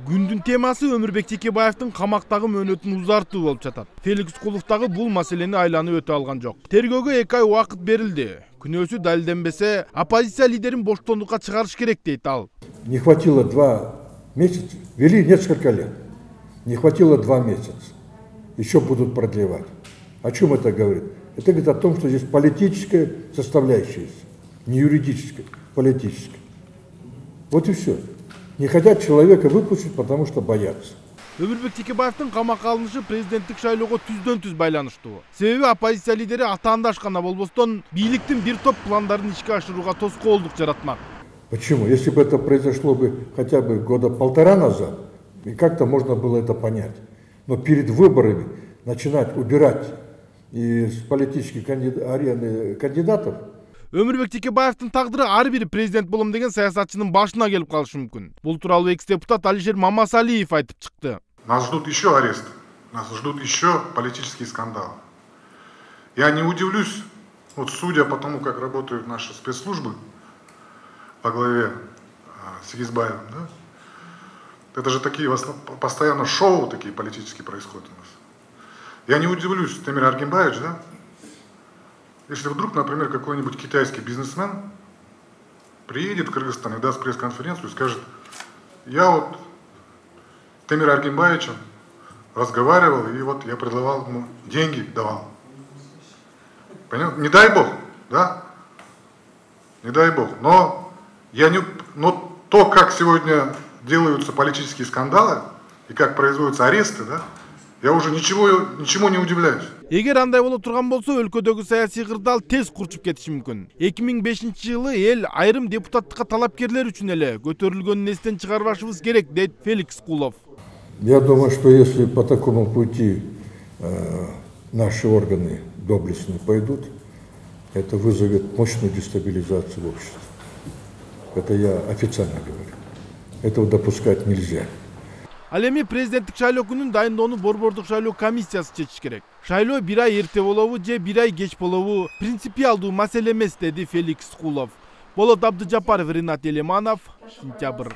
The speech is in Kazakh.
Күндүн темасы Өмүрбек Текебаевдин камактагы мөөнөтүн узартуу болуп жатат. Феликс Кулов дагы бул маселени айланып өтө алган жок. Тергөөгө 2 ай убакыт берилди. Күнөөсү далилденбесе, оппозиция лидерин боштондукка чыгарыш керек дейт ал. Не хватило 2 месяца, вели несколько лет. Не хватило 2 месяца. Еще будут продлевать. О чем это говорит? Это говорит о том, что здесь политическая составляющая, не юридическая, политическая. Вот и все. Не хотят человека выпустить, потому что боятся. Өмүрбек Текебаевдин камакка алынышы президенттик шайлоого түздөн-түз байланыштуу. Себеби оппозиция лидери атаандаш гана болбостон, бийликтин бир топ пландарын ишке ашырууга тоскоолдук жаратмак. Почему? Если бы это произошло бы хотя бы 1.5 года назад, и как-то можно было это понять. Но перед выборами начинать убирать из политических арены кандидатов. Өмүрбек Текебаевдин тагдыры ар бир президент болом деген саясатчынын башына келип калышы мүмкүн. Бул тууралуу экс-депутат Алишер Мамасалиев айтып чыкты. Нас ждут еще аресты, нас ждут еще политические скандалы. Я не удивлюсь, вот судя по тому, как работают наши спецслужбы во главе с Егизбаевым, да? Это же такие постоянно шоу такие политические происходят у нас. Я не удивлюсь, Темир Аргимбаевич, да? Если вдруг, например, какой-нибудь китайский бизнесмен приедет в Кыргызстан и даст пресс-конференцию и скажет: я вот Темир Аргимбаевичем разговаривал, и вот я предлагал ему деньги, давал. Понятно? Не дай бог, да? Не дай бог. Но то, как сегодня делаются политические скандалы и как производятся аресты, да, я уже ничему не удивляюсь. Эгер андай боло турган болсо, өлкөдөгү саясий кырдаал тез курчуп кетиши мүмкүн. 2005-жылы эл айрым депутаттыкка талапкерлер үчүн эле көтөрүлгөнүн эстен чыгарбашыбыз керек, дейт Феликс Кулов. Я думаю, что если по такому пути наши органы доблестно пойдут, это вызовет мощную дестабилизацию в обществе. Это я официально говорю. Этого допускать нельзя. Ал эми президенттик шайлоо күнүн дайындоону Борбордук шайлоо комиссиясы чечиш керек. Шайлоо 1 ай эрте болобу же 1 ай кеч болобу принципиалдуу маселе эмес, деди Феликс Кулов. Болот Абдыжапаров, Ринат Элеманов, Сентябрь.